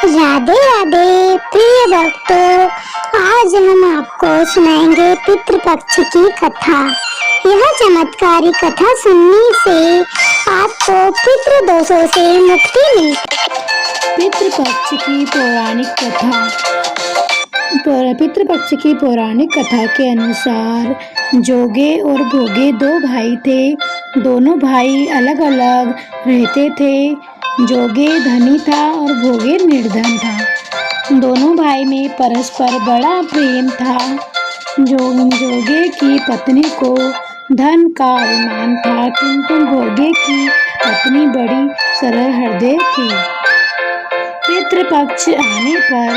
राधे राधे प्रिय भक्तों, आज हम आपको सुनाएंगे पितृपक्ष की कथा। यह चमत्कारी कथा सुनने से आपको पितृदोषों से मुक्ति मिलती। पितृपक्ष की पौराणिक कथा। पितृपक्ष की पौराणिक कथा के अनुसार जोगे और भोगे दो भाई थे। दोनों भाई अलग अलग रहते थे। जोगे धनी था और भोगे निर्धन था। दोनों भाई में परस्पर बड़ा प्रेम था। जोगे की पत्नी को धन का अभिमान था, किंतु भोगे की पत्नी बड़ी सरल हृदय थी। पितृपक्ष आने पर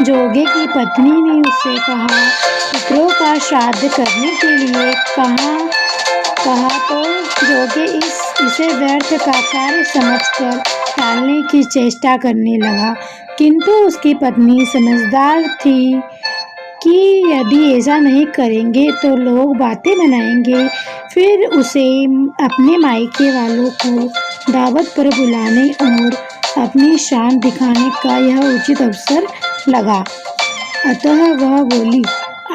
जोगे की पत्नी ने उससे कहा, पितरों का श्राद्ध करने के लिए कहा तो जोगे इसे व्यर्थ का कार्य समझकर टालने की चेष्टा करने लगा, किंतु उसकी पत्नी समझदार थी कि यदि ऐसा नहीं करेंगे तो लोग बातें बनाएंगे। फिर उसे अपने मायके वालों को दावत पर बुलाने और अपनी शान दिखाने का यह उचित अवसर लगा। अतः वह बोली,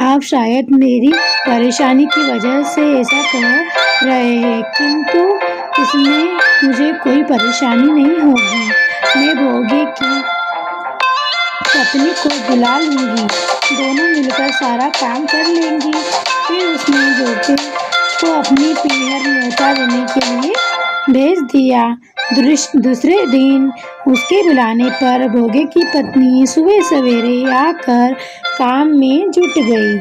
आप शायद मेरी परेशानी की वजह से ऐसा कह रहे हैं, किंतु इसमें मुझे कोई परेशानी नहीं होगी। मैं भोगे की पत्नी को बुला लूंगी, दोनों मिलकर सारा काम कर लेंगी। फिर उसने जोगे को अपनी पीहर न्योता देने के लिए भेज दिया। दूसरे दिन उसके बुलाने पर भोगे की पत्नी सुबह सवेरे आकर काम में जुट गई।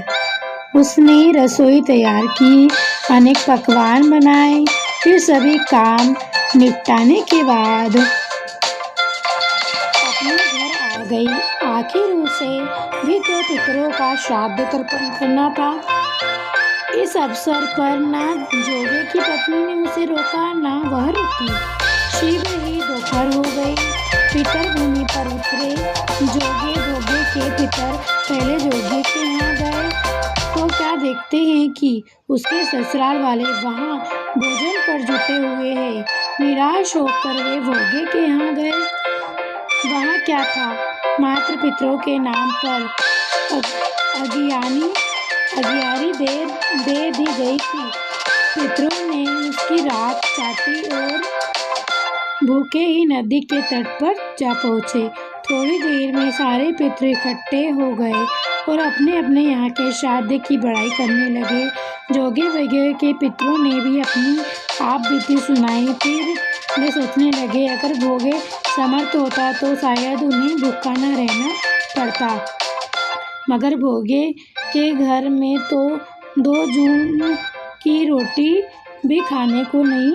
उसने रसोई तैयार की, अनेक पकवान बनाए। फिर सभी काम निपटाने के बाद अपने घर आ गई। आखिर उसे भी तो पितरों का श्राद्ध तर्पण करना था। इस अवसर पर ना जोगे की पत्नी ने उसे रोका, ना वह रुकी। शीघ्र ही दोपहर हो गई। पितर भूमि पर उतरे। जोगे भोगे के पितर पहले जोगे के यहाँ गए तो क्या देखते हैं कि उसके ससुराल वाले वहाँ भोजन पर जुटे हुए हैं। निराश होकर वे भोगे के यहाँ गए। वहाँ क्या था, मात्र पितरों के नाम पर अगियारी दे दी गई थी। पितरों ने उसकी राख चाटी और भूखे ही नदी के तट पर जा पहुँचे। थोड़ी देर में सारे पितर इकट्ठे हो गए और अपने अपने यहाँ के श्राद्ध की बड़ाई करने लगे। जोगे वगैरह के पितरों ने भी अपनी आप बीती सुनाई। फिर वे सोचने लगे, अगर भोगे समर्थ होता तो शायद उन्हें भूखा न रहना पड़ता, मगर भोगे के घर में तो 2 जून की रोटी भी खाने को नहीं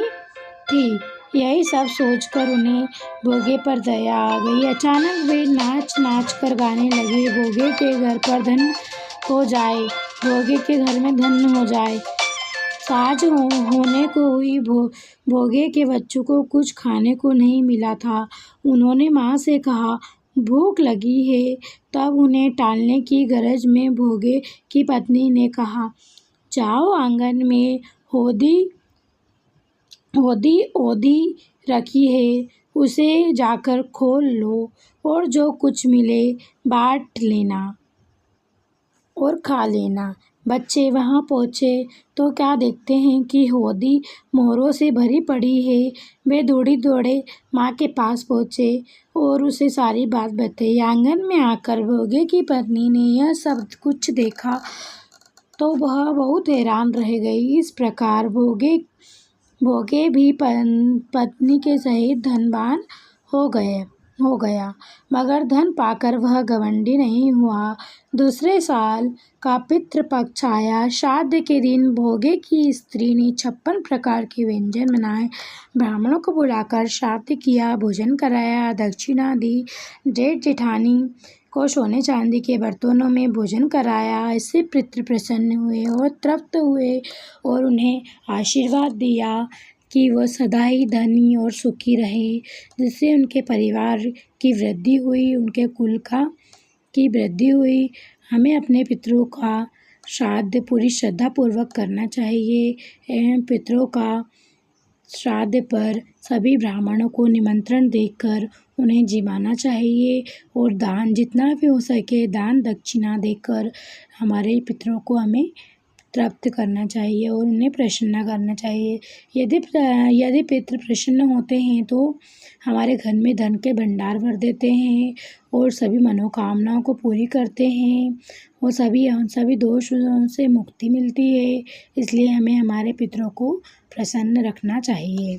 थी। यही सब सोचकर उन्हें भोगे पर दया आ गई। अचानक वे नाच कर गाने लगे, भोगे के घर पर धन हो जाए, भोगे के घर में धन हो जाए। साँझ होने को हुई। भोगे के बच्चों को कुछ खाने को नहीं मिला था। उन्होंने माँ से कहा, भूख लगी है। तब उन्हें टालने की गरज में भोगे की पत्नी ने कहा, जाओ आंगन में ओदी रखी है, उसे जाकर खोल लो और जो कुछ मिले बांट लेना और खा लेना। बच्चे वहाँ पहुँचे तो क्या देखते हैं कि होदी मोहरों से भरी पड़ी है। वे दौड़े माँ के पास पहुँचे और उसे सारी बात बताई। आंगन में आकर भोगे की पत्नी ने यह सब कुछ देखा तो वह बहुत हैरान रह गई। इस प्रकार भोगे भी पत्नी के सहित धनवान हो गया, मगर धन पाकर वह घमंडी नहीं हुआ। दूसरे साल का पितृपक्ष आया। श्राद्ध के दिन भोगे की स्त्री ने 56 प्रकार के व्यंजन बनाए। ब्राह्मणों को बुलाकर श्राद्ध किया, भोजन कराया, दक्षिणा दी। जेठ जेठानी को सोने चांदी के बर्तनों में भोजन कराया। इससे पितृ प्रसन्न हुए और तृप्त हुए और उन्हें आशीर्वाद दिया कि वह सदा ही धनी और सुखी रहे, जिससे उनके परिवार की वृद्धि हुई, उनके कुल की वृद्धि हुई। हमें अपने पितरों का श्राद्ध पूरी श्रद्धापूर्वक करना चाहिए। पितरों का श्राद्ध पर सभी ब्राह्मणों को निमंत्रण देकर उन्हें जिमाना चाहिए और दान जितना भी हो सके दान दक्षिणा देकर हमारे पितरों को हमें तृप्त करना चाहिए और उन्हें प्रसन्न करना चाहिए। यदि पितृ प्रसन्न होते हैं तो हमारे घर में धन के भंडार भर देते हैं और सभी मनोकामनाओं को पूरी करते हैं और सभी दोषों से मुक्ति मिलती है। इसलिए हमें हमारे पितरों को प्रसन्न रखना चाहिए।